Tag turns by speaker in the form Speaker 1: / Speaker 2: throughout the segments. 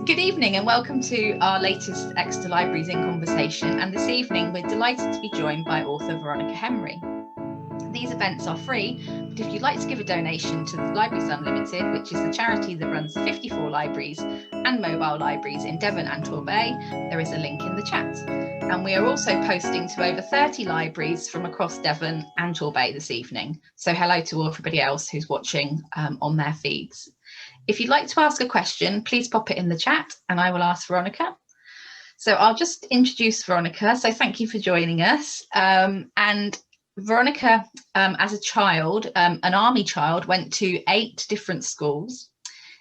Speaker 1: Good evening and welcome to our latest Exeter Libraries in Conversation, and this evening we're delighted to be joined by author Veronica Henry. These events are free, but if you'd like to give a donation to the Libraries Unlimited, which is the charity that runs 54 libraries and mobile libraries in Devon and Torbay, there is a link in the chat. And we are also posting to over 30 libraries from across Devon and Torbay this evening. So hello to everybody else who's watching on their feeds. If you'd like to ask a question, please pop it in the chat and I will ask Veronica. So I'll just introduce Veronica. So thank you for joining us. And Veronica, as a child, an army child, went to 8 different schools,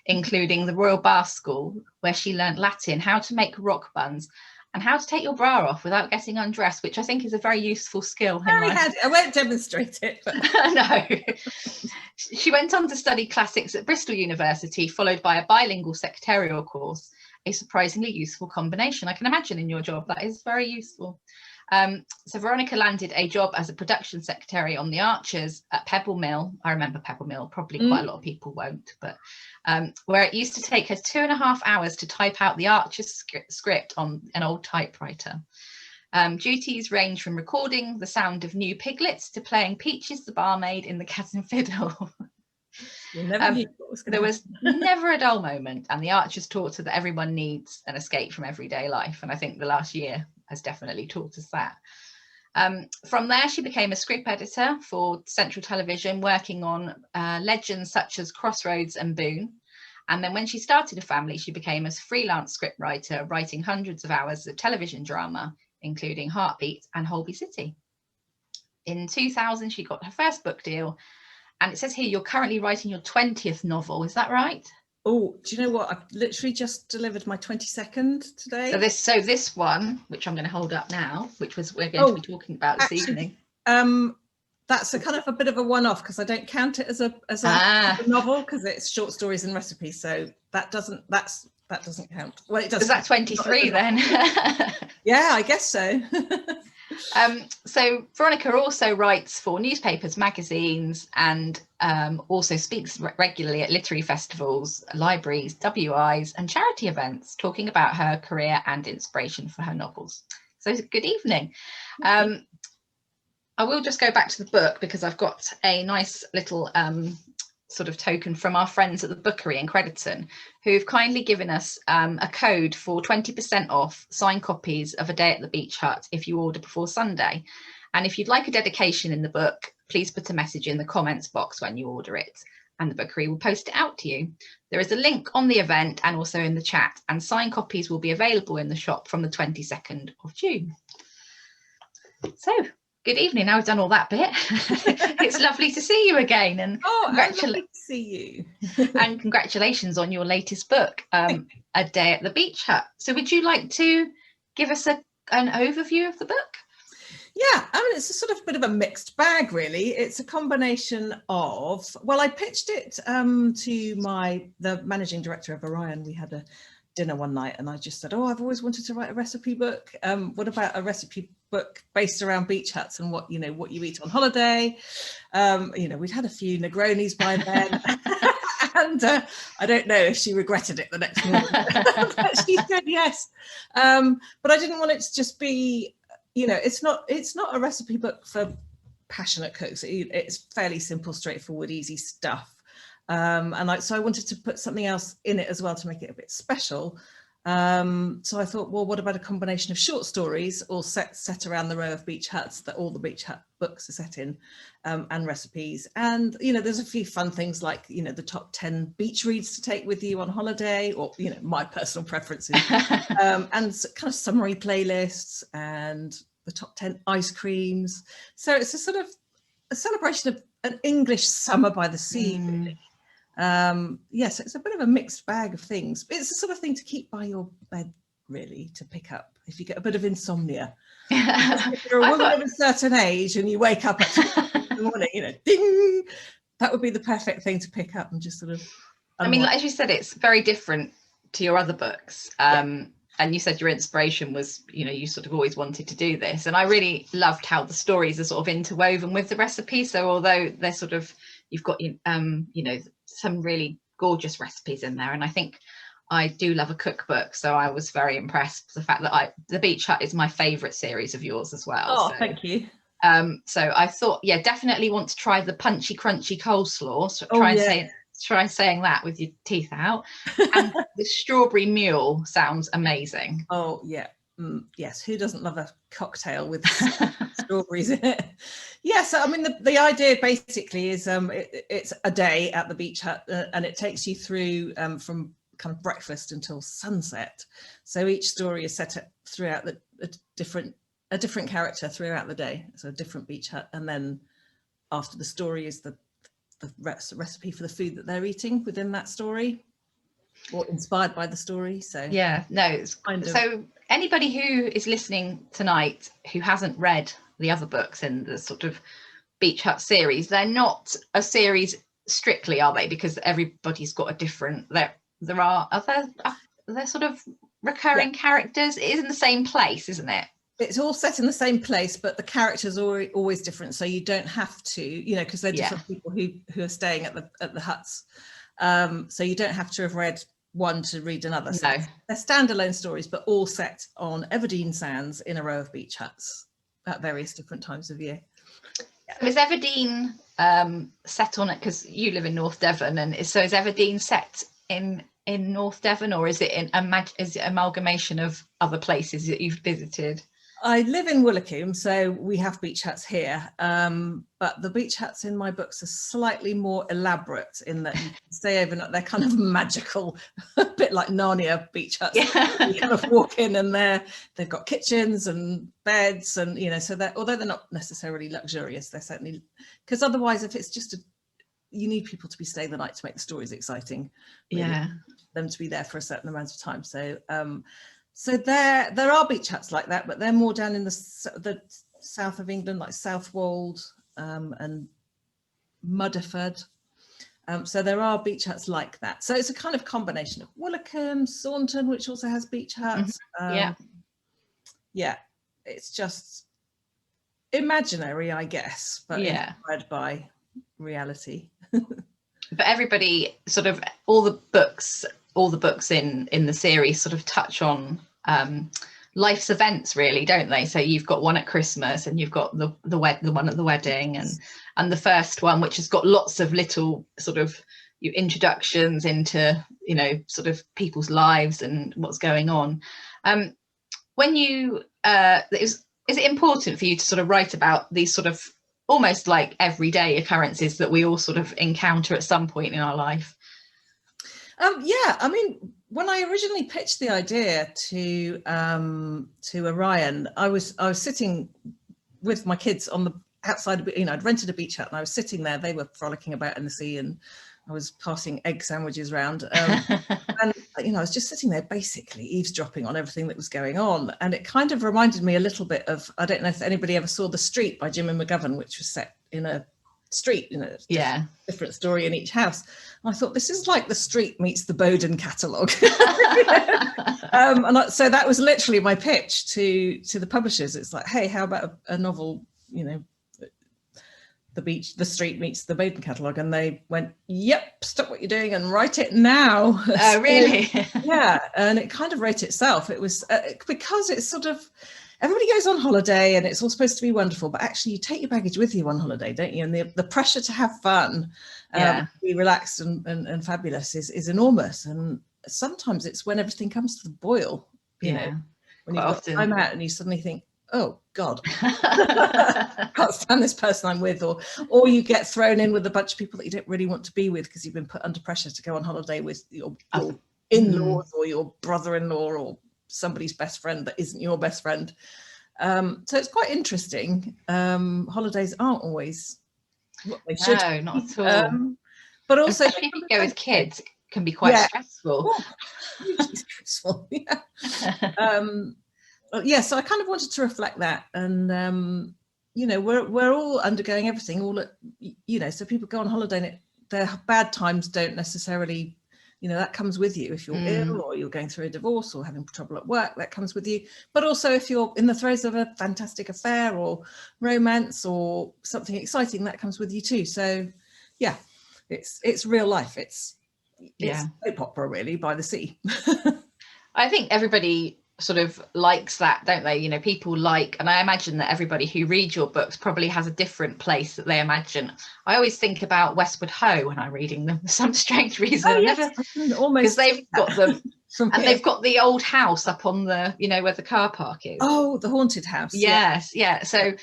Speaker 1: including the Royal Bath School, where she learnt Latin, how to make rock buns, and how to take your bra off without getting undressed, which I think is a very useful skill.
Speaker 2: I won't demonstrate it. But...
Speaker 1: No. She went on to study classics at Bristol University, followed by a bilingual secretarial course, a surprisingly useful combination. I can imagine in your job that is very useful. So Veronica landed a job as a production secretary on The Archers at Pebble Mill. I remember Pebble Mill, probably quite a lot of people won't, but where it used to take her 2.5 hours to type out the Archers script on an old typewriter. Duties range from recording the sound of new piglets to playing Peaches the barmaid in The Cat and Fiddle. There was never a dull moment, and The Archers taught her that everyone needs an escape from everyday life, and I think the last year has definitely taught us that. From there, she became a script editor for Central Television, working on legends such as Crossroads and Boone. And then when she started a family, she became a freelance scriptwriter, writing hundreds of hours of television drama, including Heartbeat and Holby City. In 2000, she got her first book deal. And it says here, you're currently writing your 20th novel. Is that right?
Speaker 2: Oh, do you know what? I've literally just delivered my 22nd today.
Speaker 1: So this one, which I'm going to hold up now, which we're going to be talking about this evening.
Speaker 2: That's a kind of a bit of a one-off because I don't count it as a novel because it's short stories and recipes. So that doesn't count. Well, it doesn't.
Speaker 1: Is that 23 then?
Speaker 2: Yeah, I guess so.
Speaker 1: So Veronica also writes for newspapers, magazines, and also speaks regularly at literary festivals, libraries, WIs, and charity events, talking about her career and inspiration for her novels. So good evening. I will just go back to the book because I've got a nice little sort of token from our friends at the Cookery in Crediton, who've kindly given us a code for 20% off signed copies of A Day at the Beach Hut if you order before Sunday. And if you'd like a dedication in the book, please put a message in the comments box when you order it, and the Cookery will post it out to you. There is a link on the event and also in the chat, and signed copies will be available in the shop from the 22nd of June. So, good evening. Now we've done all that bit. It's lovely to see you again, and
Speaker 2: lovely to see you.
Speaker 1: And congratulations on your latest book, A Day at the Beach Hut. So, would you like to give us an overview of the book?
Speaker 2: Yeah, I mean, it's a sort of bit of a mixed bag, really. It's a combination of, well, I pitched it to the managing director of Orion. We had a dinner one night and I just said, I've always wanted to write a recipe book. What about a recipe book based around beach huts and what you eat on holiday? We'd had a few Negronis by then. And I don't know if she regretted it the next morning. But she said yes. But I didn't want it to just be, it's not a recipe book for passionate cooks. It's fairly simple, straightforward, easy stuff. So I wanted to put something else in it as well to make it a bit special. So I thought, well, what about a combination of short stories all set around the row of beach huts that all the beach hut books are set in, and recipes. And, there's a few fun things like, the top 10 beach reads to take with you on holiday, or, my personal preferences, and kind of summary playlists and the top 10 ice creams. So it's a sort of a celebration of an English summer by the sea, really. Yes, it's a bit of a mixed bag of things. It's the sort of thing to keep by your bed, really, to pick up if you get a bit of insomnia. If you're a woman of a certain age and you wake up at 2 in the morning, ding, that would be the perfect thing to pick up and just sort of unwind.
Speaker 1: I mean, as you said, it's very different to your other books. And you said your inspiration was, you sort of always wanted to do this. And I really loved how the stories are sort of interwoven with the recipe. So although they're sort of, you've got, some really gorgeous recipes in there. And I think I do love a cookbook, so I was very impressed with the fact that The Beach Hut is my favourite series of yours as well.
Speaker 2: Oh,
Speaker 1: so,
Speaker 2: thank you.
Speaker 1: So I thought, yeah, definitely want to try the punchy crunchy coleslaw. So
Speaker 2: Oh, yeah.
Speaker 1: try saying that with your teeth out. And the strawberry mule sounds amazing.
Speaker 2: Oh, yeah. Yes, who doesn't love a cocktail with strawberries in it? Yeah, so I mean, the idea basically is it's a day at the Beach Hut, and it takes you through from kind of breakfast until sunset. So each story is set up throughout a different character throughout the day, so a different beach hut, and then after the story is the recipe for the food that they're eating within that story, or inspired by the story. So
Speaker 1: yeah, no, it's kind of... So anybody who is listening tonight who hasn't read the other books in the sort of Beach Hut series, they're not a series strictly, are they? Because everybody's got a different... There are they're sort of recurring characters. It is in the same place, isn't it?
Speaker 2: It's all set in the same place, but the characters are always different. So you don't have to, you know, because they're different people who are staying at the huts. So you don't have to have read one to read another. So they're standalone stories, but all set on Everdene Sands in a row of beach huts at various different times of year.
Speaker 1: So is Everdene set on it because you live in North Devon, and so is Everdene set in North Devon, or is it is it amalgamation of other places that you've visited?
Speaker 2: I live in Willicombe, so we have beach huts here, but the beach huts in my books are slightly more elaborate in that you can stay overnight. They're kind of magical, a bit like Narnia beach huts. Yeah. You kind of walk in and they've got kitchens and beds, and you know, so that although they're not necessarily luxurious, they're certainly, because otherwise if it's just you need people to be staying the night to make the stories exciting. Really, them to be there for a certain amount of time. So so there are beach huts like that, but they're more down in the south of England, like Southwold and Mudderford. So there are beach huts like that. So it's a kind of combination of Willicombe, Saunton, which also has beach huts. Yeah, it's just imaginary, I guess, but inspired by reality.
Speaker 1: But everybody sort of, all the books in the series sort of touch on life's events, really, don't they? So you've got one at Christmas, and you've got the one at the wedding, and the first one, which has got lots of little sort of introductions into, you know, sort of people's lives and what's going on. When you is it important for you to sort of write about these sort of almost like everyday occurrences that we all sort of encounter at some point in our life?
Speaker 2: Yeah, I mean, when I originally pitched the idea to Orion, I was sitting with my kids on the outside, you know, I'd rented a beach hut and I was sitting there. They were frolicking about in the sea, and I was passing egg sandwiches around, and you know, I was just sitting there basically eavesdropping on everything that was going on. And it kind of reminded me a little bit of, I don't know if anybody ever saw The Street by Jim and McGovern, which was set in a street, you know, different story in each house. And I thought, this is like The Street meets the Bowden catalogue. So that was literally my pitch to the publishers. It's like, hey, how about a novel, you know, The Street meets the Bowden catalogue? And they went, yep, stop what you're doing and write it now.
Speaker 1: Oh, really?
Speaker 2: Yeah, and it kind of wrote itself. It was because it's sort of, everybody goes on holiday and it's all supposed to be wonderful, but actually you take your baggage with you on holiday, don't you? And the pressure to have fun, be relaxed and fabulous is enormous. And sometimes it's when everything comes to the boil, you know, when you've got time out and you suddenly think, oh God, can't stand this person I'm with, or you get thrown in with a bunch of people that you don't really want to be with because you've been put under pressure to go on holiday with your in-laws or your brother-in-law or somebody's best friend that isn't your best friend. So it's quite interesting. Holidays aren't always what they should.
Speaker 1: No, not at all.
Speaker 2: But also,
Speaker 1: especially if you go with kids, it can be quite stressful.
Speaker 2: Hugely stressful. So I kind of wanted to reflect that, and you know, we're all undergoing everything, all at, you know, so people go on holiday and their bad times don't necessarily, you know, that comes with you. If you're ill or you're going through a divorce or having trouble at work, that comes with you. But also if you're in the throes of a fantastic affair or romance or something exciting, that comes with you too. So yeah, it's real life. It's it's a soap opera really by the sea.
Speaker 1: I think everybody sort of likes that, don't they? You know, people like, and I imagine that everybody who reads your books probably has a different place that they imagine. I always think about Westward Ho when I'm reading them for some strange reason.
Speaker 2: Oh, yes,
Speaker 1: because they've got them and they've got the old house up on the, you know, where the car park is.
Speaker 2: Oh, the haunted house.
Speaker 1: Yes, yeah. So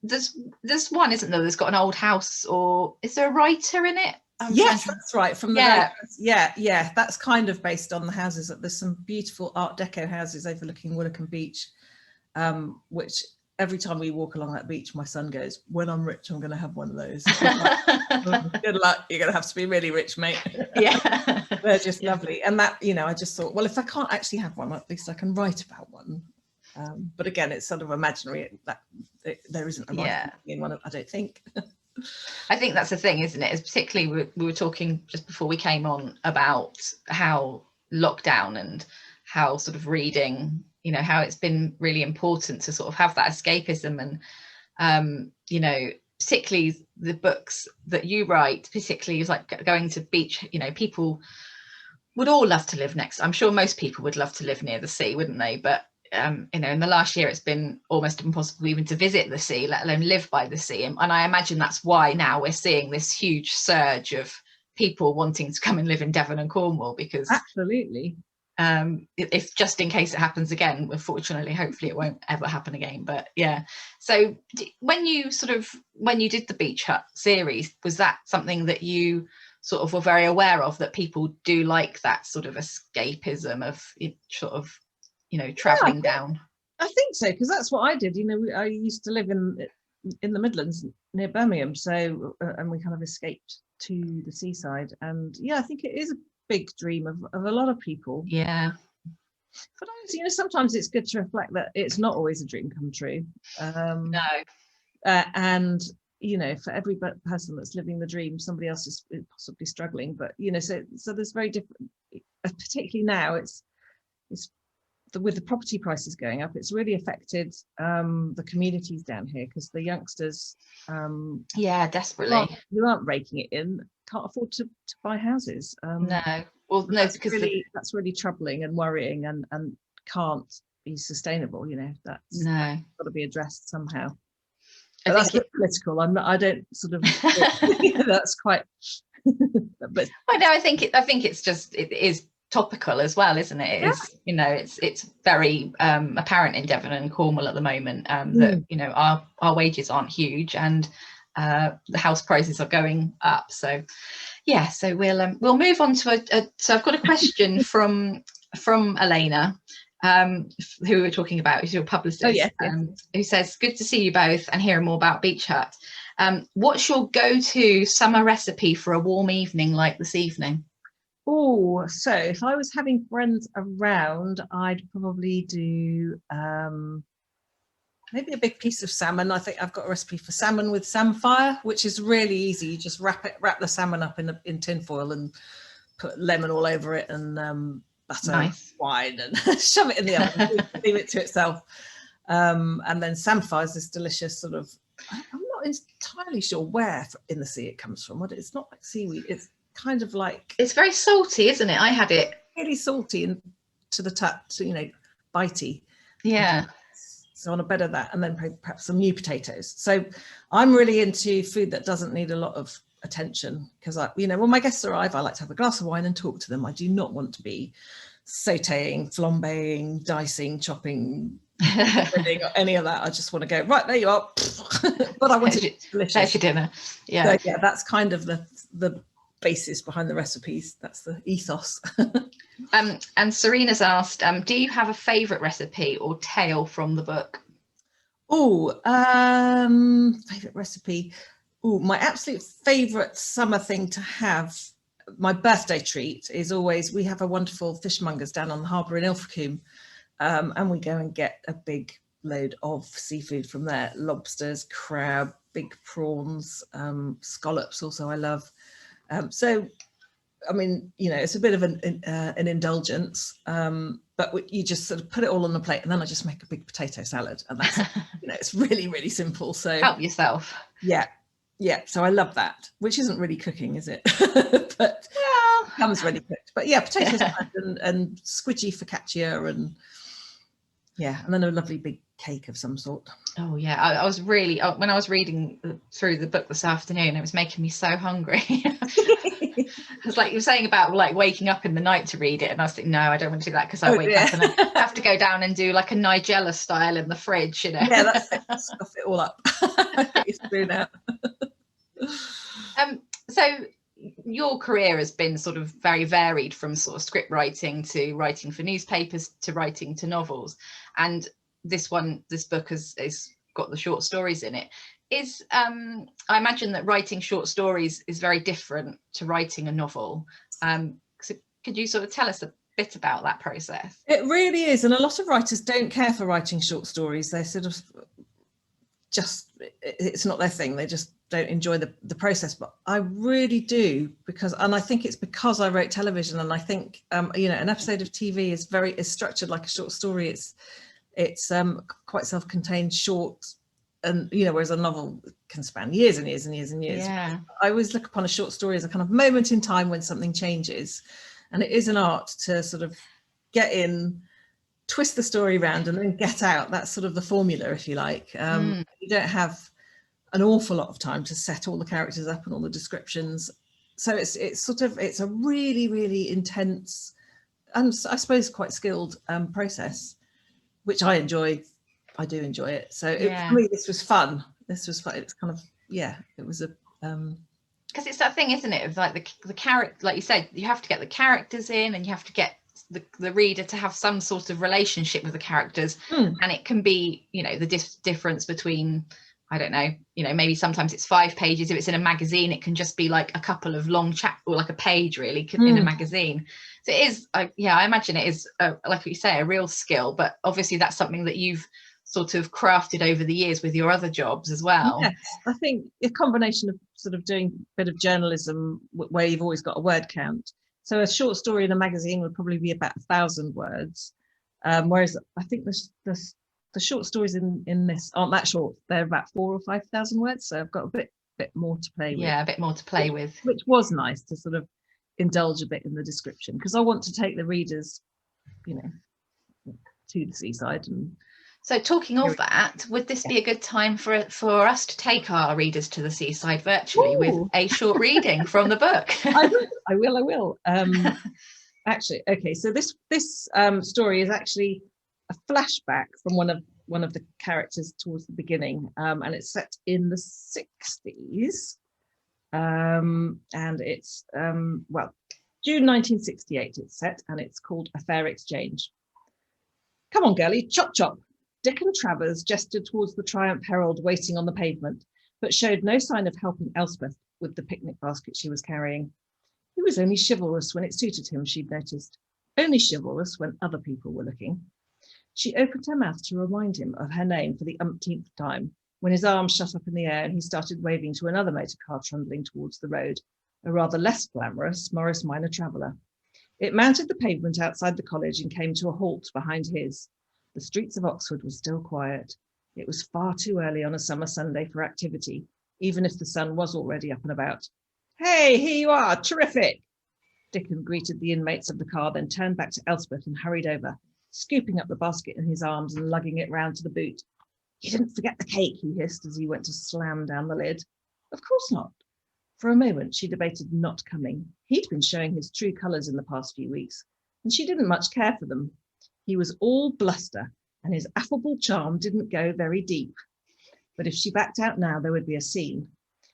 Speaker 1: there's one, isn't there, that's got an old house, or is there a writer in it?
Speaker 2: Yes, that's right. From the yeah, that's kind of based on the houses. There's some beautiful Art Deco houses overlooking Willicombe Beach, which every time we walk along that beach, my son goes, "When I'm rich, I'm going to have one of those." Like, oh, good luck. You're going to have to be really rich, mate.
Speaker 1: Yeah,
Speaker 2: they're just lovely. And that, you know, I just thought, well, if I can't actually have one, at least I can write about one. But again, it's sort of imaginary. That there isn't a writing in one, I don't think.
Speaker 1: I think that's the thing, isn't it? Is particularly we were talking just before we came on about how lockdown and how sort of reading, you know, how it's been really important to sort of have that escapism, and you know, particularly the books that you write, particularly is like going to beach. You know, people would all love to live next. I'm sure most people would love to live near the sea, wouldn't they? But you know, in the last year, it's been almost impossible even to visit the sea, let alone live by the sea. And I imagine that's why now we're seeing this huge surge of people wanting to come and live in Devon and Cornwall, because
Speaker 2: absolutely,
Speaker 1: if just in case it happens again, fortunately, hopefully it won't ever happen again. But yeah, so when you did the Beach Hut series, was that something that you sort of were very aware of, that people do like that sort of escapism of sort of, you know, traveling down?
Speaker 2: I think so, because that's what I did. You know, I used to live in the Midlands near Birmingham, so and we kind of escaped to the seaside. And yeah, I think it is a big dream of a lot of people.
Speaker 1: Yeah,
Speaker 2: but you know, sometimes it's good to reflect that it's not always a dream come true.
Speaker 1: No,
Speaker 2: and you know, for every person that's living the dream, somebody else is possibly struggling. But you know, so there's very different, particularly now. It's with the property prices going up, it's really affected the communities down here, because the youngsters
Speaker 1: desperately
Speaker 2: who aren't raking it in can't afford to buy houses.
Speaker 1: No, well, no, because
Speaker 2: that's really troubling and worrying, and can't be sustainable. You know, that's got to be addressed somehow. But that's political. I don't sort of that's quite but
Speaker 1: I know, I think it's just, it is topical as well, isn't it? It is, you know, it's very apparent in Devon and Cornwall at the moment that, you know, our wages aren't huge, and the house prices are going up. So yeah, so we'll move on to so I've got a question from Elena, who we're talking about, who's your publicist, who says, good to see you both and hear more about Beach Hut. What's your go-to summer recipe for a warm evening like this evening?
Speaker 2: Oh, so if I was having friends around, I'd probably do maybe a big piece of salmon. I think I've got a recipe for salmon with samphire, which is really easy. You just wrap the salmon up in tin foil and put lemon all over it, and butter, wine, and shove it in the oven, leave it to itself. And then samphire is this delicious sort of, I'm not entirely sure where in the sea it comes from. It's not like seaweed. It's kind of like,
Speaker 1: it's very salty, isn't it? I had it
Speaker 2: really salty and to the touch, you know, bitey.
Speaker 1: Yeah.
Speaker 2: So on a bed of that, and then perhaps some new potatoes. So I'm really into food that doesn't need a lot of attention, because when my guests arrive, I like to have a glass of wine and talk to them. I do not want to be sauteing, flambeing, dicing, chopping, or any of that. I just want to go, right, there you are. But I want it delicious.
Speaker 1: There's your dinner. Yeah.
Speaker 2: So yeah, that's kind of the basis behind the recipes. That's the ethos.
Speaker 1: And Serena's asked, do you have a favourite recipe or tale from the book?
Speaker 2: Favourite recipe. My absolute favourite summer thing to have, my birthday treat, is always, we have a wonderful fishmongers down on the harbour in Ilfracombe, and we go and get a big load of seafood from there. Lobsters, crab, big prawns, scallops also I love. So, I mean, you know, it's a bit of an indulgence, but you just sort of put it all on the plate, and then I just make a big potato salad, and that's, you know, it's really, really simple. So
Speaker 1: help yourself.
Speaker 2: Yeah. Yeah, so I love that, which isn't really cooking, is it? But
Speaker 1: Well,
Speaker 2: comes ready cooked. But yeah, potato
Speaker 1: yeah.
Speaker 2: salad and squidgy focaccia, and yeah, and then a lovely big cake of some sort.
Speaker 1: Oh yeah, I was really, when I was reading through the book this afternoon, it was making me so hungry. It's like you were saying about like waking up in the night to read it, and I was thinking, no, I don't want to do that, because I wake up and I have to go down and do like a Nigella style in the fridge, you know.
Speaker 2: Yeah, that's it. Stuff it all up. Get used to doing that.
Speaker 1: So your career has been sort of very varied, from sort of script writing to writing for newspapers to writing to novels, and this book has got the short stories in it. I imagine that writing short stories is very different to writing a novel. So could you sort of tell us a bit about that process?
Speaker 2: It really is, and a lot of writers don't care for writing short stories. They sort of it's not their thing. They just don't enjoy the process. But I really do, and I think it's because I wrote television, and I think an episode of TV is structured like a short story. It's quite self-contained, short, and whereas a novel can span years and years and years and years.
Speaker 1: Yeah.
Speaker 2: I always look upon a short story as a kind of moment in time when something changes, and it is an art to sort of get in, twist the story around, and then get out. That's sort of the formula, if you like. You don't have an awful lot of time to set all the characters up and all the descriptions, so it's a really, really intense and I suppose quite skilled process, which I enjoy. I do enjoy it. So for me, this was fun. It's kind of, it was a
Speaker 1: because it's that thing, isn't it, of like the character, like you said, you have to get the characters in, and you have to get the reader to have some sort of relationship with the characters. And it can be, the difference between, I don't know, maybe sometimes it's 5 pages. If it's in a magazine, it can just be like a couple of long chat, or like a page really in a magazine. So it is, I imagine it is, like you say, a real skill, but obviously that's something that you've sort of crafted over the years with your other jobs as well.
Speaker 2: Yes, I think a combination of sort of doing a bit of journalism where you've always got a word count. So a short story in a magazine would probably be about 1,000 words, whereas I think the short stories in this aren't that short. They're about 4,000 or 5,000 words, so I've got a bit more to play with.
Speaker 1: Yeah, a bit more to play with,
Speaker 2: which was nice to sort of indulge a bit in the description, because I want to take the readers, to the seaside. And
Speaker 1: so talking of that, would this be a good time for us to take our readers to the seaside virtually with a short reading from the book?
Speaker 2: I will. Actually, okay, so this story is actually a flashback from one of the characters towards the beginning, and it's set in the 60s, and it's June 1968 it's set, and it's called A Fair Exchange. Come on, girlie, chop chop. Dickon Travers gestured towards the Triumph Herald waiting on the pavement, but showed no sign of helping Elspeth with the picnic basket she was carrying. He was only chivalrous when it suited him, she'd noticed. Only chivalrous when other people were looking. She opened her mouth to remind him of her name for the umpteenth time, when his arms shot up in the air and he started waving to another motor car trundling towards the road, a rather less glamorous Morris Minor traveller. It mounted the pavement outside the college and came to a halt behind his. The streets of Oxford were still quiet. It was far too early on a summer Sunday for activity, even if the sun was already up and about. Hey, here you are, terrific! Dickon greeted the inmates of the car, then turned back to Elspeth and hurried over, scooping up the basket in his arms and lugging it round to the boot. You didn't forget the cake, he hissed as he went to slam down the lid. Of course not. For a moment, she debated not coming. He'd been showing his true colours in the past few weeks, and she didn't much care for them. He was all bluster, and his affable charm didn't go very deep. But if she backed out now, there would be a scene.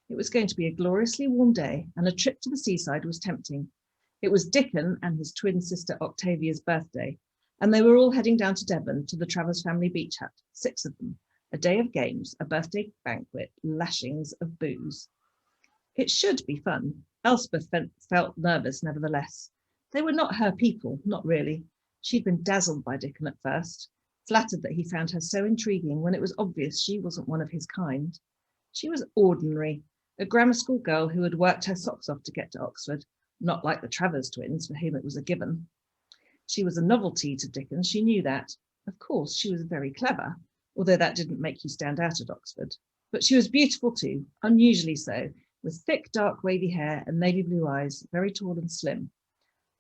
Speaker 2: It was going to be a gloriously warm day, and a trip to the seaside was tempting. It was Dickon and his twin sister Octavia's birthday, and they were all heading down to Devon to the Travers family beach hut, 6 of them, a day of games, a birthday banquet, lashings of booze. It should be fun. Elspeth felt nervous nevertheless. They were not her people, not really. She'd been dazzled by Dickon at first, flattered that he found her so intriguing when it was obvious she wasn't one of his kind. She was ordinary, a grammar school girl who had worked her socks off to get to Oxford, not like the Travers twins, for whom it was a given. She was a novelty to Dickon, she knew that. Of course, she was very clever, although that didn't make you stand out at Oxford. But she was beautiful too, unusually so, with thick, dark, wavy hair and navy blue eyes, very tall and slim.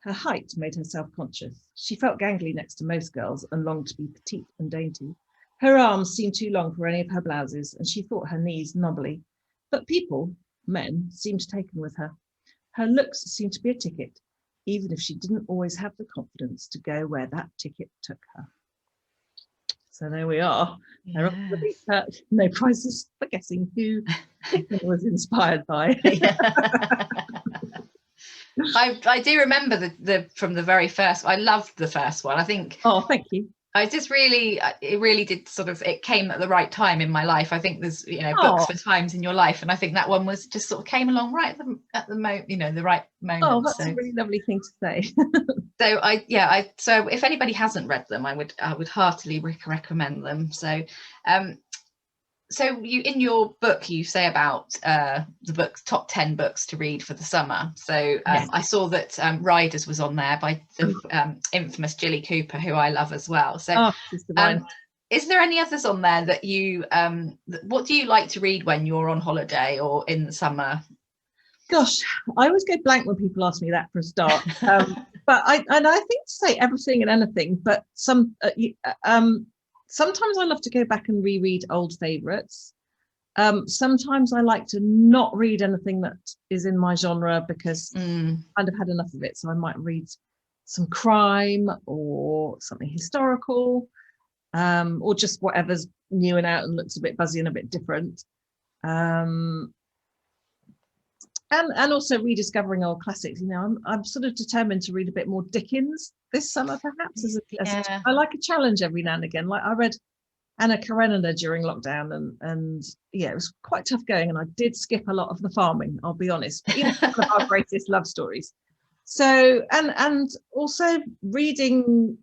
Speaker 2: Her height made her self-conscious. She felt gangly next to most girls and longed to be petite and dainty. Her arms seemed too long for any of her blouses, and she thought her knees knobbly. But people, men, seemed taken with her. Her looks seemed to be a ticket, even if she didn't always have the confidence to go where that ticket took her. So there we are. Yes. No prizes for guessing who Dickon was inspired by.
Speaker 1: I do remember the from the very first. I loved the first one. I think.
Speaker 2: Oh, thank you.
Speaker 1: I just really, it really did sort of, it came at the right time in my life. I think there's, books for times in your life. And I think that one was just sort of came along right at the moment, the right moment.
Speaker 2: Oh, that's a really lovely thing to say.
Speaker 1: So if anybody hasn't read them, I would heartily recommend them. So you, in your book, you say about the book's top 10 books to read for the summer. So yes. I saw that Riders was on there by the infamous Gilly Cooper, who I love as well. So is there any others on there that you, what do you like to read when you're on holiday or in the summer?
Speaker 2: Gosh, I always go blank when people ask me that for a start. But I think to say everything and anything, but sometimes I love to go back and reread old favourites. Sometimes I like to not read anything that is in my genre because I've kind of had enough of it. So I might read some crime or something historical, or just whatever's new and out and looks a bit buzzy and a bit different. And also rediscovering old classics. I'm sort of determined to read a bit more Dickens this summer, perhaps. I like a challenge every now and again. Like I read Anna Karenina during lockdown, and yeah, it was quite tough going. And I did skip a lot of the farming, I'll be honest. But, one of our greatest love stories. So and also reading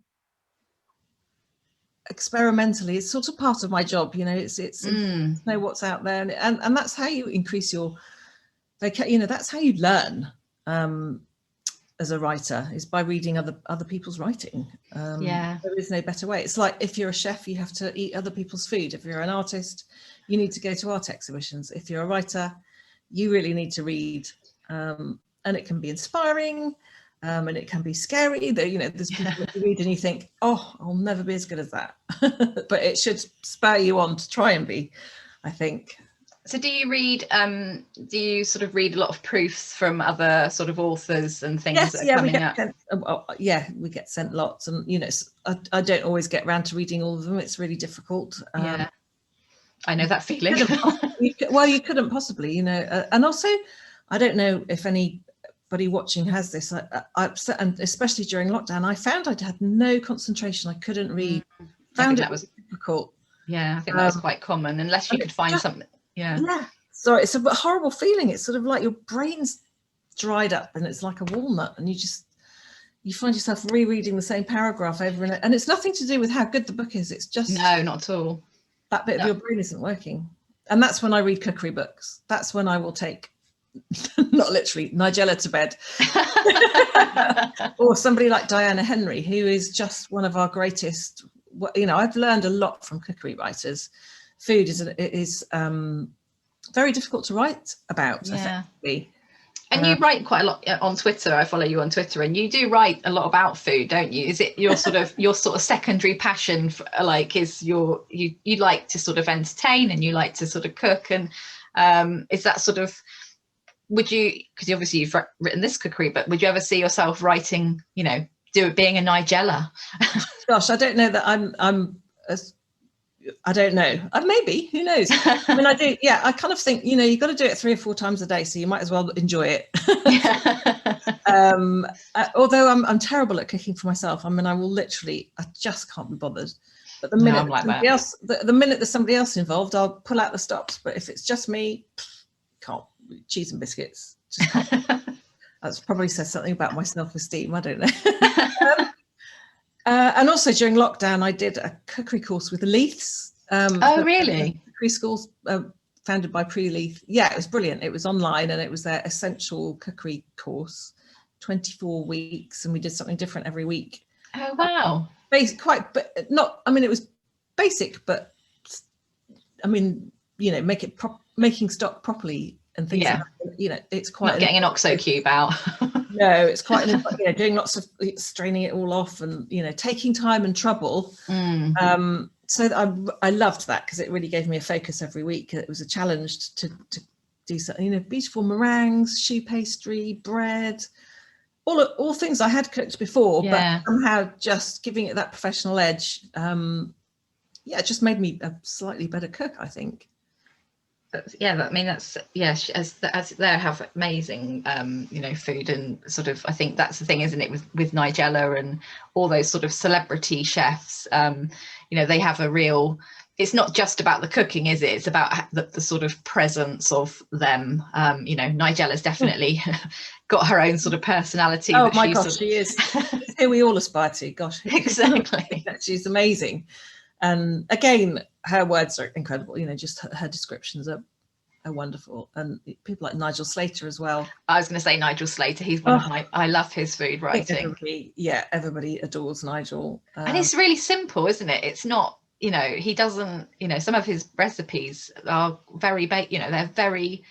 Speaker 2: experimentally is sort of part of my job. It's know what's out there, and that's how you increase your. That's how you learn as a writer, is by reading other people's writing. There is no better way. It's like if you're a chef, you have to eat other people's food. If you're an artist, you need to go to art exhibitions. If you're a writer, you really need to read, and it can be inspiring, and it can be scary. There's people that you read and you think, oh, I'll never be as good as that. But it should spur you on to try and be, I think.
Speaker 1: So do you read, do you sort of read a lot of proofs from other sort of authors and things that are coming up?
Speaker 2: We get sent lots, and I don't always get around to reading all of them. It's really difficult.
Speaker 1: I know that feeling.
Speaker 2: You couldn't possibly, and also I don't know if anybody watching has this, and especially during lockdown, I found I'd had no concentration. I couldn't read. Found it was difficult.
Speaker 1: Yeah, I think that was quite common, unless you could find something.
Speaker 2: Yeah. Sorry, it's a horrible feeling. It's sort of like your brain's dried up and it's like a walnut, and you find yourself rereading the same paragraph over and it's nothing to do with how good the book is. It's just
Speaker 1: no, not at all.
Speaker 2: That bit of your brain isn't working. And that's when I read cookery books. That's when I will take, not literally, Nigella to bed. Or somebody like Diana Henry, who is just one of our greatest. I've learned a lot from cookery writers. Food is very difficult to write about, effectively.
Speaker 1: And you write quite a lot on Twitter. I follow you on Twitter, and you do write a lot about food, don't you? Is it your sort of secondary passion? Is you like to sort of entertain and you like to sort of cook, and is that sort of, would you? Because obviously you've written this cookery, but would you ever see yourself writing? Being a Nigella?
Speaker 2: Gosh, I don't know that I'm as. I don't know. Maybe, who knows? I mean, I do. Yeah, I kind of think, you've got to do it 3 or 4 times a day, so you might as well enjoy it. Although I'm terrible at cooking for myself. I mean, I just can't be bothered. But the minute the minute there's somebody else involved, I'll pull out the stops. But if it's just me, can't. Cheese and biscuits. Just can't. That's probably says something about my self-esteem. I don't know. And also during lockdown, I did a cookery course with Leiths.
Speaker 1: Really?
Speaker 2: Cookery schools founded by Prue Leith. Yeah, it was brilliant. It was online, and it was their essential cookery course, 24 weeks, and we did something different every week.
Speaker 1: Oh wow!
Speaker 2: It was basic, but make it making stock properly and things like that, it's quite
Speaker 1: not getting an OXO cube out.
Speaker 2: No, it's quite doing lots of straining it all off and taking time and trouble. So I loved that because it really gave me a focus every week. It was a challenge to do something, beautiful meringues, choux pastry, bread, all things I had cooked before, but somehow just giving it that professional edge, it just made me a slightly better cook, I think.
Speaker 1: As they have amazing food, and sort of, I think that's the thing, isn't it, with Nigella and all those sort of celebrity chefs, they have a real, it's not just about the cooking, is it? It's about the sort of presence of them. Nigella's definitely got her own sort of personality.
Speaker 2: Oh my gosh, she is. Here we all aspire to. Gosh,
Speaker 1: exactly.
Speaker 2: She's amazing. And again, her words are incredible. Just her descriptions are wonderful. And people like Nigel Slater as well.
Speaker 1: I was going to say Nigel Slater. He's one of my. I love his food writing.
Speaker 2: Everybody adores Nigel.
Speaker 1: And it's really simple, isn't it? It's not. He doesn't. Some of his recipes are very, they're very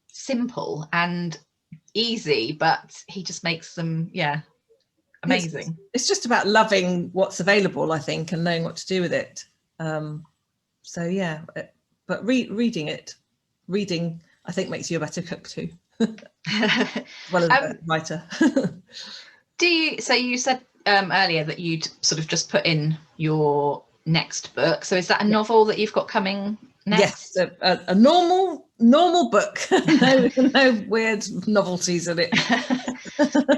Speaker 1: simple and easy, but he just makes them, amazing.
Speaker 2: It's just about loving what's available, I think, and knowing what to do with it. But reading, I think, makes you a better cook too, as well as a better writer.
Speaker 1: So you said earlier that you'd sort of just put in your next book. So is that a novel that you've got coming next?
Speaker 2: Yes, a normal book. no weird novelties in it.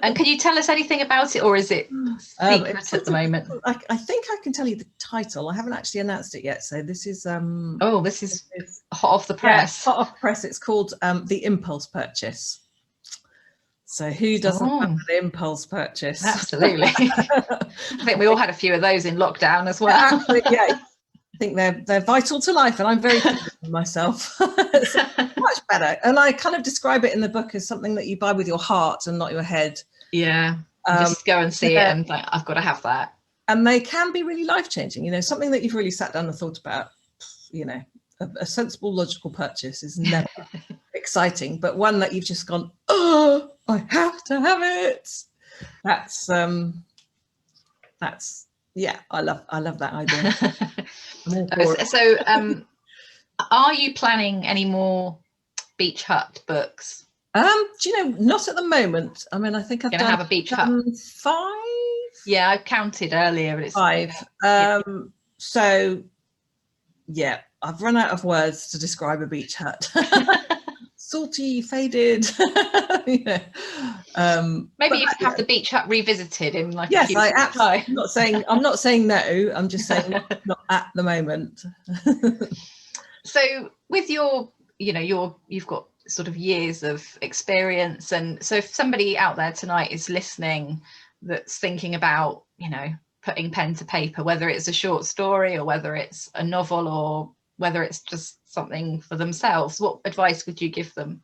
Speaker 1: And can you tell us anything about it, or is it secret at the moment?
Speaker 2: I think I can tell you the title. I haven't actually announced it yet, so this is
Speaker 1: this is hot off the press.
Speaker 2: Hot off the press. It's called The Impulse Purchase. So who doesn't have an impulse purchase?
Speaker 1: Absolutely. I think we all had a few of those in lockdown as well.
Speaker 2: I think they're vital to life, and I'm very proud of myself. It's much better. And I kind of describe it in the book as something that you buy with your heart and not your head.
Speaker 1: Just go and see it and think, I've got to have that.
Speaker 2: And they can be really life-changing. Something that you've really sat down and thought about. A sensible, logical purchase is never exciting, but one that you've just gone, oh, I have to have it. That's I love that idea.
Speaker 1: So are you planning any more Beach Hut books?
Speaker 2: Not at the moment. I mean, I think I've
Speaker 1: have a Beach Hut
Speaker 2: 5.
Speaker 1: Yeah, I counted earlier, but it's
Speaker 2: 5. So I've run out of words to describe a beach hut. Salty, faded.
Speaker 1: Maybe you could have the Beach Hut revisited in like
Speaker 2: yes,
Speaker 1: a few
Speaker 2: I'm not saying no. I'm just saying not at the moment.
Speaker 1: So with you've got sort of years of experience, and so if somebody out there tonight is listening that's thinking about putting pen to paper, whether it's a short story or whether it's a novel or whether it's just something for themselves, what advice would you give them?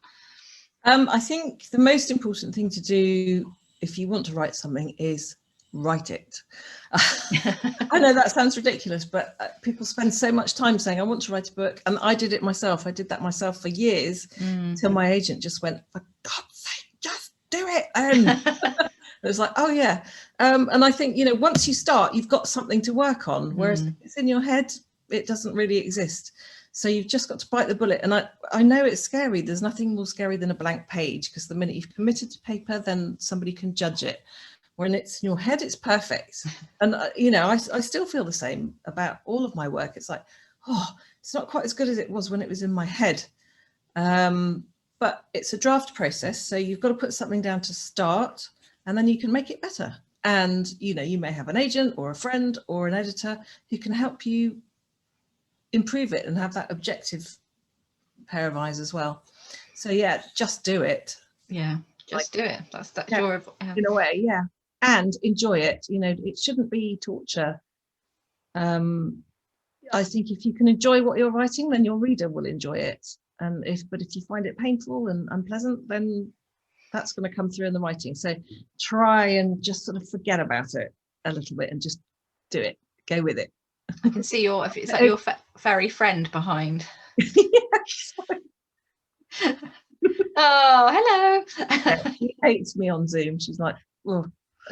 Speaker 2: I think the most important thing to do if you want to write something is write it. I know that sounds ridiculous, but people spend so much time saying, I want to write a book. And I did it myself. I did that myself for years until my agent just went, for God's sake, just do it. And it was like, oh yeah. And I think, once you start, you've got something to work on, whereas if it's in your head, it doesn't really exist. So you've just got to bite the bullet. And I know it's scary. There's nothing more scary than a blank page, because the minute you've committed to paper, then somebody can judge it. When it's in your head, it's perfect. And, I still feel the same about all of my work. It's like, it's not quite as good as it was when it was in my head. But it's a draft process. So you've got to put something down to start, and then you can make it better. And, you may have an agent or a friend or an editor who can help you improve it and have that objective pair of eyes as well. So just do it.
Speaker 1: Just do it. That's that joy of
Speaker 2: in a way, and enjoy it. It shouldn't be torture. I think if you can enjoy what you're writing, then your reader will enjoy it. And if you find it painful and unpleasant, then that's going to come through in the writing. So try and just sort of forget about it a little bit and just do it. Go with it.
Speaker 1: I can see your fairy friend behind.
Speaker 2: Yes.
Speaker 1: Oh, hello.
Speaker 2: She hates me on Zoom. She's like, oh,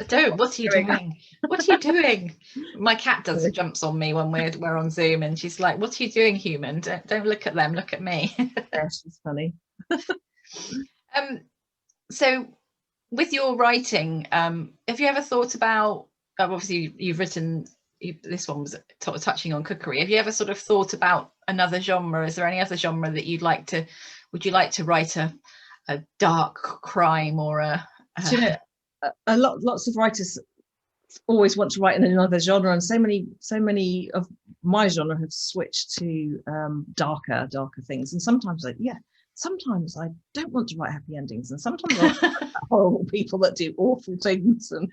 Speaker 1: Don't. What are you doing? What are you doing? My cat jumps on me when we're on Zoom, and she's like, "What are you doing, human? Don't look at them. Look at me."
Speaker 2: Yeah, she's funny.
Speaker 1: So, with your writing, have you ever thought about? Obviously, you've written. This one was touching on cookery. Have you ever sort of thought about another genre? Is there any other genre that you'd like to? Would you like to write a dark crime or a?
Speaker 2: Do you know, lots of writers always want to write in another genre, and so many of my genre have switched to darker things. And sometimes sometimes I don't want to write happy endings, and sometimes I want horrible people that do awful things. And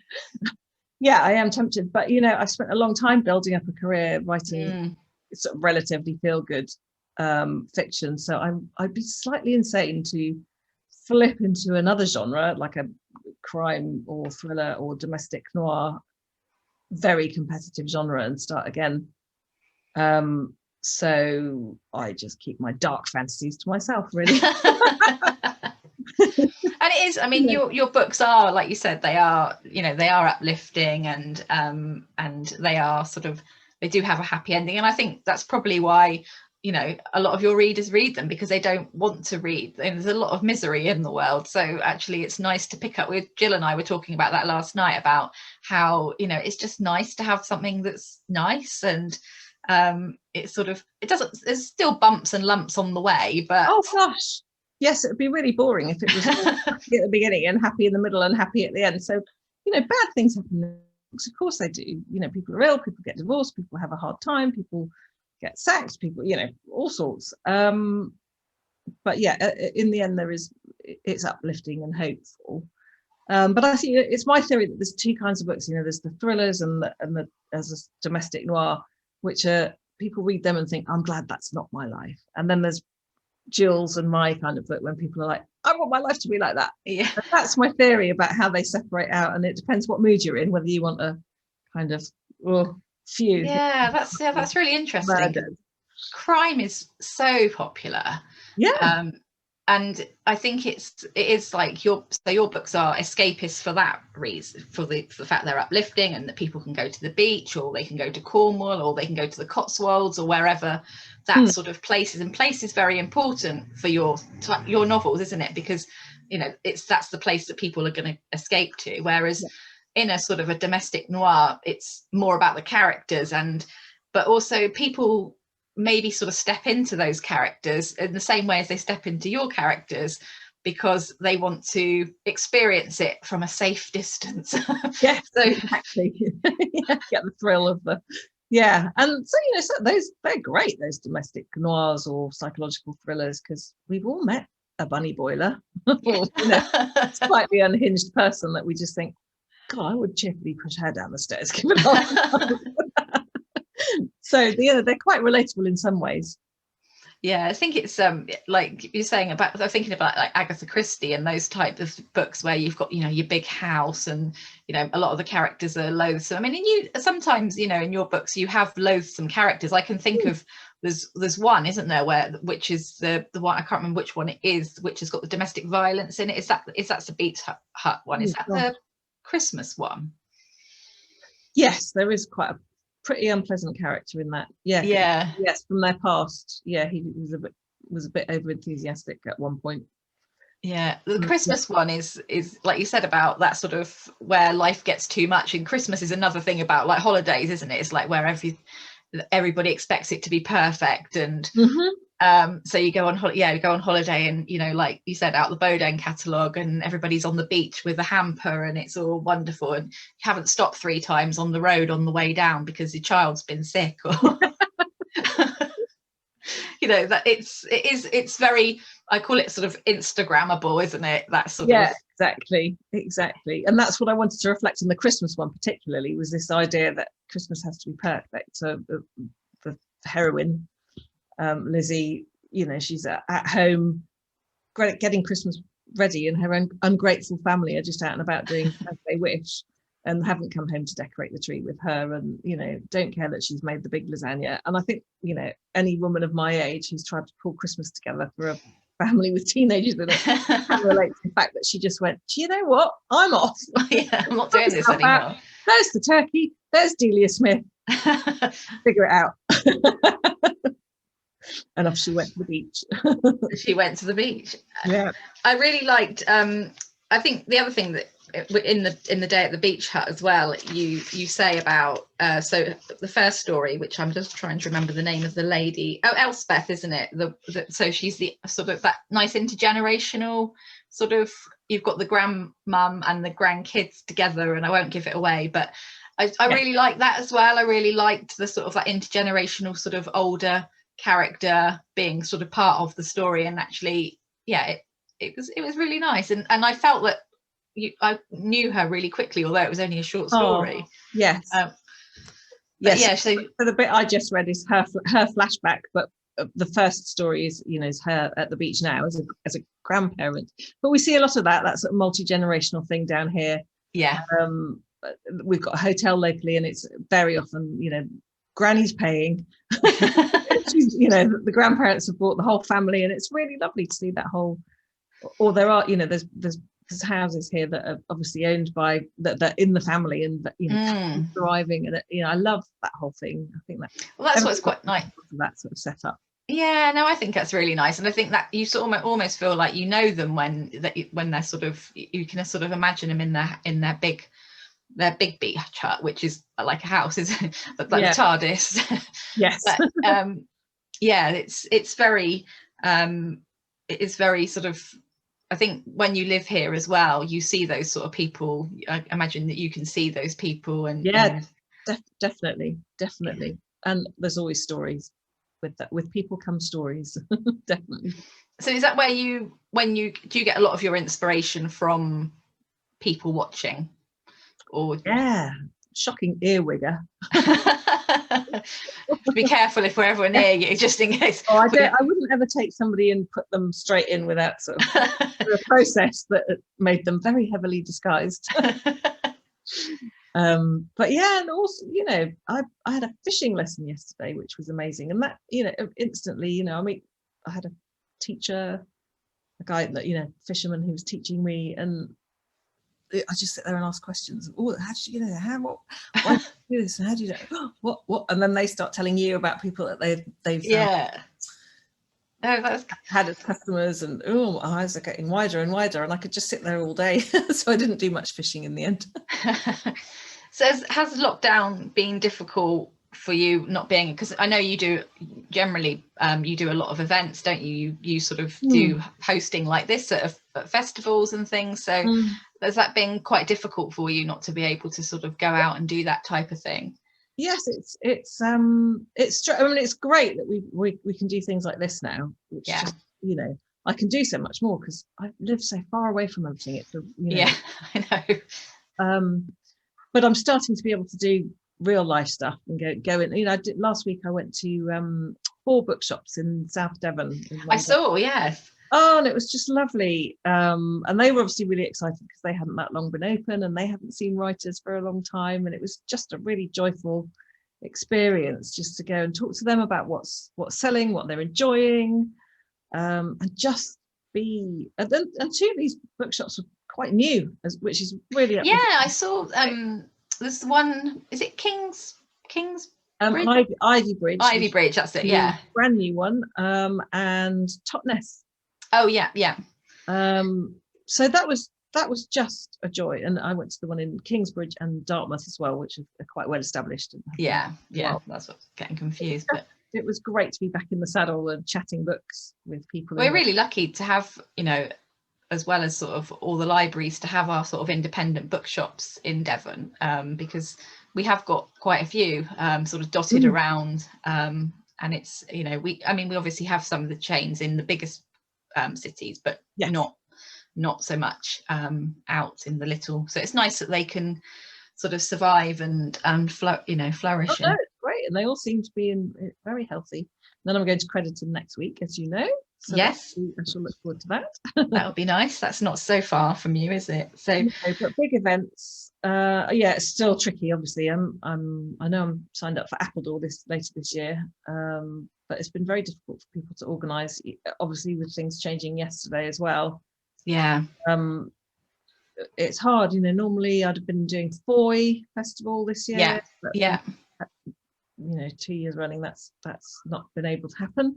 Speaker 2: yeah, I am tempted, but I've spent a long time building up a career writing sort of relatively feel good fiction, so I'd be slightly insane to flip into another genre like a crime or thriller or domestic noir, very competitive genre, and start again. So I just keep my dark fantasies to myself, really.
Speaker 1: And it is, I mean, your books are, like you said, they are uplifting, and they are they do have a happy ending. And I think that's probably why a lot of your readers read them, because they don't want to read. There's a lot of misery in the world, so actually it's nice to pick up. With Jill and I were talking about that last night, about how it's just nice to have something that's nice, and there's still bumps and lumps on the way, but
Speaker 2: oh gosh, yes, it'd be really boring if it was happy at the beginning and happy in the middle and happy at the end. So bad things happen, of course they do. People are ill, people get divorced, people have a hard time, people get sacked, people, all sorts. But yeah, in the end, it's uplifting and hopeful. But I think it's my theory that there's two kinds of books. There's the thrillers and there's a domestic noir, which are, people read them and think, I'm glad that's not my life. And then there's Jill's and my kind of book when people are like, I want my life to be like that.
Speaker 1: Yeah,
Speaker 2: and that's my theory about how they separate out. And it depends what mood you're in, whether you want a kind of few.
Speaker 1: Yeah, that's really interesting.
Speaker 2: Murdered.
Speaker 1: Crime is so popular.
Speaker 2: Yeah.
Speaker 1: And I think it is like your books are escapist for that reason, for the fact they're uplifting, and that people can go to the beach, or they can go to Cornwall, or they can go to the Cotswolds, or wherever that sort of place is. And place is very important for your novels, isn't it? Because that's the place that people are going to escape to. Whereas in a sort of a domestic noir, it's more about the characters, but also people maybe sort of step into those characters in the same way as they step into your characters, because they want to experience it from a safe distance.
Speaker 2: Yeah, so exactly. Get the thrill of the and so so they're great, those domestic noirs or psychological thrillers, because we've all met a bunny boiler or slightly unhinged person that we just think, God, I would cheerfully push her down the stairs. So they're quite relatable in some ways.
Speaker 1: Yeah, I think it's like you're saying about, I'm thinking about like Agatha Christie and those type of books where you've got your big house, and a lot of the characters are loathsome. I mean, sometimes in your books you have loathsome characters. I can think of there's one, isn't there, which is the one, I can't remember which one it is, which has got the domestic violence in it. Is that the Beach Hut one? Is that the Christmas one?
Speaker 2: Yes, there is quite a pretty unpleasant character in that. Yes, from their past. He was a bit over enthusiastic at one point.
Speaker 1: The Christmas one is like you said, about that sort of where life gets too much. And Christmas is another thing about like holidays, isn't it? It's like where everybody expects it to be perfect, and so you go on holiday, and like you said, out the Boden catalogue, and everybody's on the beach with a hamper, and it's all wonderful, and you haven't stopped 3 times on the road on the way down because your child's been sick, or that it's very, I call it sort of Instagrammable, isn't it? That sort of
Speaker 2: exactly. And that's what I wanted to reflect on the Christmas one particularly, was this idea that Christmas has to be perfect. So the heroine, Lizzie, she's at home getting Christmas ready, and her own ungrateful family are just out and about doing as they wish. and haven't come home to decorate the tree with her, and don't care that she's made the big lasagna. And I think any woman of my age who's tried to pull Christmas together for a family with teenagers in it can relate to the fact that she just went, do you know what, I'm off.
Speaker 1: Yeah, I'm not doing this anymore.
Speaker 2: There's the turkey, there's Delia Smith, figure it out. And off she went to the beach.
Speaker 1: She went to the beach.
Speaker 2: Yeah,
Speaker 1: I really liked I think the other thing that in the day at the beach hut as well, you say about so the first story, which I'm just trying to remember the name of the lady, Elspeth, isn't it? So she's the sort of that nice intergenerational sort of, you've got the grandmum and the grandkids together, and I won't give it away, but I really like that as well. I really liked the sort of that intergenerational sort of older character being sort of part of the story, and actually it was really nice, and I felt that I knew her really quickly, although it was only a short story.
Speaker 2: Yes. So the bit I just read is her flashback, but the first story is is her at the beach now as a grandparent. But we see a lot of that's a multi-generational thing down here.
Speaker 1: Yeah.
Speaker 2: We've got a hotel locally, and it's very often Granny's paying. She's, the grandparents have brought the whole family, and it's really lovely to see that whole. Or there are, there's houses here that are obviously owned by that in the family, and thriving, and I love that whole thing. I think
Speaker 1: that's what's quite nice.
Speaker 2: That sort of setup.
Speaker 1: Yeah, no, I think that's really nice, and I think that you sort of almost feel like them when they're sort of, you can sort of imagine them in their big beach hut, which is like a house, isn't it? But like the TARDIS.
Speaker 2: Yes.
Speaker 1: But it's very sort of, I think when you live here as well, you see those sort of people. I imagine that you can see those people, and
Speaker 2: definitely, and there's always stories with people come stories. Definitely.
Speaker 1: So is that where do you get a lot of your inspiration from people watching, or
Speaker 2: shocking earwigger?
Speaker 1: Be careful if we're ever near you, just in case.
Speaker 2: I wouldn't ever take somebody and put them straight in without sort of a process that made them very heavily disguised. But and also I had a fishing lesson yesterday, which was amazing, and that instantly I had a teacher, a guy that fisherman who was teaching me, and I just sit there and ask questions. Oh, how did you why did you do this, and how do you do it? What? And then they start telling you about people that they've had as customers, and my eyes are getting wider and wider, and I could just sit there all day. So I didn't do much fishing in the end.
Speaker 1: So has lockdown been difficult for you, not being, because I know you do generally you do a lot of events, don't you? You sort of do hosting like this at festivals and things, so has that been quite difficult for you not to be able to sort of go out and do that type of thing?
Speaker 2: Yes, it's I mean, it's great that we can do things like this now, which just, I can do so much more because I live so far away from everything.
Speaker 1: I know.
Speaker 2: But I'm starting to be able to do real life stuff and go in. I did last week. I went to 4 bookshops in South Devon.
Speaker 1: I saw, yes.
Speaker 2: Oh, and it was just lovely. And they were obviously really excited because they hadn't that long been open, and they hadn't seen writers for a long time. And it was just a really joyful experience just to go and talk to them about what's selling, what they're enjoying, and just be. And 2 of these bookshops were quite new, which is really
Speaker 1: I saw. There's one. Is it King's Bridge?
Speaker 2: Ivy Bridge.
Speaker 1: Ivy Bridge. That's it. Yeah.
Speaker 2: Brand new one. And Totnes.
Speaker 1: Oh yeah.
Speaker 2: So that was just a joy, and I went to the one in Kingsbridge and Dartmouth as well, which are quite well established.
Speaker 1: That's what's getting confused. But
Speaker 2: it was great to be back in the saddle and chatting books with people.
Speaker 1: We're really lucky to have, as well as sort of all the libraries, to have our sort of independent bookshops in Devon, because we have got quite a few sort of dotted around, and it's we obviously have some of the chains in the biggest cities, but not so much out in the little. So it's nice that they can sort of survive and flourish.
Speaker 2: Oh, no, it's great, and they all seem to be very healthy. And then I'm going to Crediton next week, as you know. So
Speaker 1: yes,
Speaker 2: I shall look forward to that.
Speaker 1: That'll be nice. That's not so far from you, is it? So,
Speaker 2: but big events, Yeah, it's still tricky. Obviously, I know I'm signed up for Appledore later this year, but it's been very difficult for people to organise. Obviously, with things changing yesterday as well.
Speaker 1: Yeah.
Speaker 2: It's hard. Normally I'd have been doing Foy Festival this year.
Speaker 1: Yeah.
Speaker 2: But,
Speaker 1: Yeah.
Speaker 2: 2 years running, that's not been able to happen.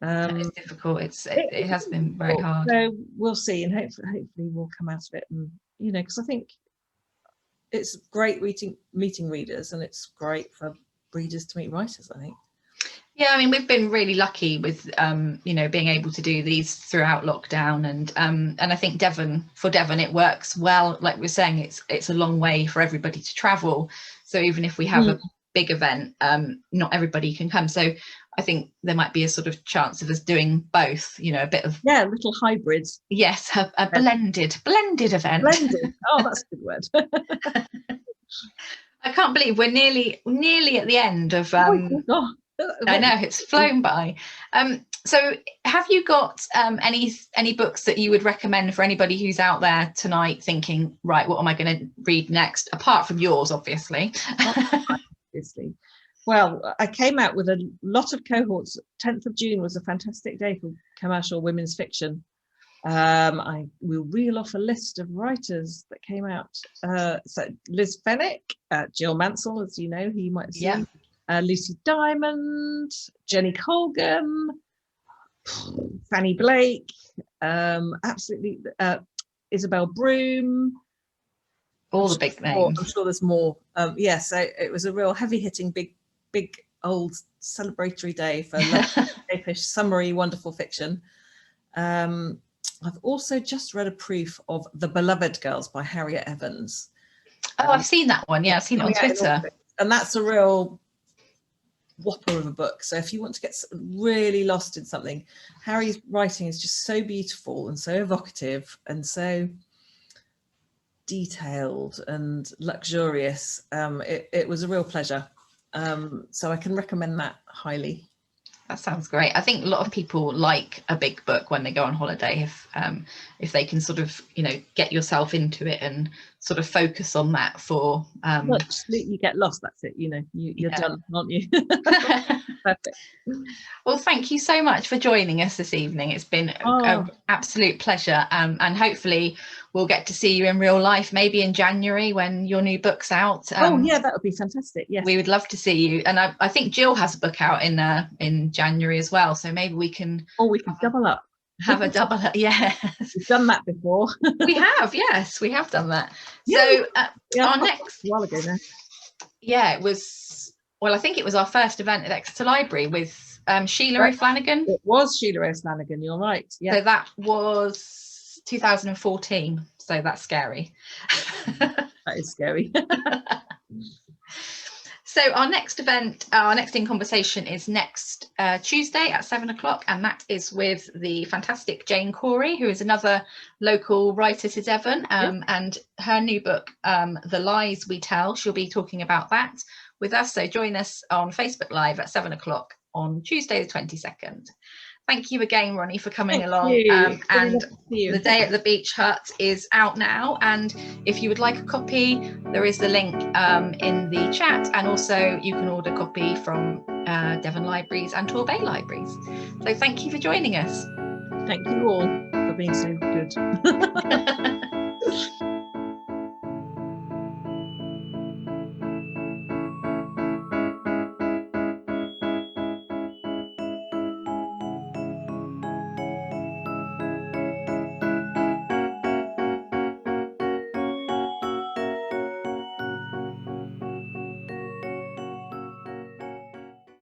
Speaker 1: It's difficult. It has been very hard.
Speaker 2: So we'll see, and hopefully we'll come out of it. And because I think it's great meeting readers, and it's great for readers to meet writers, I think.
Speaker 1: Yeah, I mean, we've been really lucky with being able to do these throughout lockdown, and I think for Devon it works well. Like we're saying, it's a long way for everybody to travel, so even if we have a big event, not everybody can come. So I think there might be a sort of chance of us doing both, a bit of
Speaker 2: little hybrids.
Speaker 1: Yes, a blended event.
Speaker 2: Blended. Oh, that's a good word.
Speaker 1: I can't believe we're nearly at the end of I know, it's flown by. So have you got any books that you would recommend for anybody who's out there tonight thinking, right, what am I going to read next, apart from yours, obviously?
Speaker 2: Obviously. Well, I came out with a lot of cohorts. 10th of June was a fantastic day for commercial women's fiction. I will reel off a list of writers that came out. So Liz Fenwick, Jill Mansell, as you know, he might have seen. Lucy Diamond, Jenny Colgan, Fanny Blake, absolutely, Isabel Broom.
Speaker 1: All the big names.
Speaker 2: I'm sure there's more. So it was a real heavy-hitting, big old celebratory day for Apish, summery, wonderful fiction. I've also just read a proof of The Beloved Girls by Harriet Evans.
Speaker 1: Oh, I've seen that one. Yeah, I've seen it on Twitter.
Speaker 2: And that's a real whopper of a book. So if you want to get really lost in something, Harry's writing is just so beautiful and so evocative and so detailed and luxurious. It was a real pleasure. So I can recommend that highly.
Speaker 1: That sounds great. I think a lot of people like a big book when they go on holiday, if they can sort of get yourself into it and sort of focus on that for
Speaker 2: absolutely get lost. That's it. You're done, aren't you? Perfect.
Speaker 1: Well, thank you so much for joining us this evening. It's been an absolute pleasure, and hopefully we'll get to see you in real life, maybe in January when your new book's out.
Speaker 2: That would be fantastic. Yes,
Speaker 1: we would love to see you. And I think Jill has a book out in January as well, so maybe we can
Speaker 2: double up.
Speaker 1: Have a double up. Yes,
Speaker 2: we've done that before.
Speaker 1: We have. Yes, we have done that. So our next
Speaker 2: a while ago now.
Speaker 1: Yeah, it was. Well, I think it was our first event at Exeter Library with Sheila O'Flanagan.
Speaker 2: It was Sheila O'Flanagan, you're right. Yeah.
Speaker 1: So that was 2014. So that's scary.
Speaker 2: That is scary.
Speaker 1: So our next event, our next In Conversation is next Tuesday at 7:00, and that is with the fantastic Jane Corey, who is another local writer to Devon, and her new book, The Lies We Tell. She'll be talking about that with us. So join us on Facebook Live at 7:00 on Tuesday the 22nd. Thank you again, Ronnie, for coming along. And The Day at the Beach Hut is out now. And if you would like a copy, there is the link in the chat. And also you can order a copy from Devon Libraries and Torbay Libraries. So thank you for joining us.
Speaker 2: Thank you all for being so good.